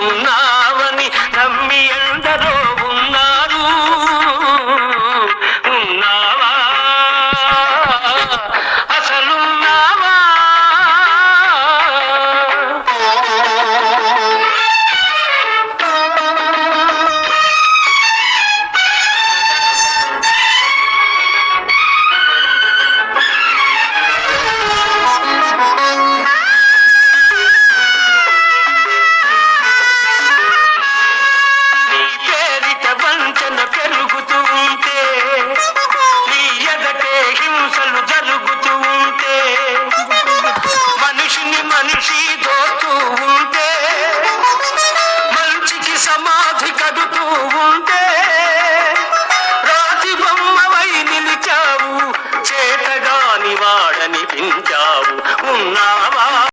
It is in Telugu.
ఉన్నావని నమ్మి ఎందరో ఉన్నారు. ఉన్నావా అసలున్నావా? పెరుగుతూ ఉంటే నీ ఎదటే హింసలు జరుగుతూ ఉంటే మనిషిని మనిషి దోస్తూ ఉంటే మంచికి సమాధి కడుతూ ఉంటే రాతి బొమ్మవై నిలిచావు చేతగాని వాడని పించావు. ఉన్నా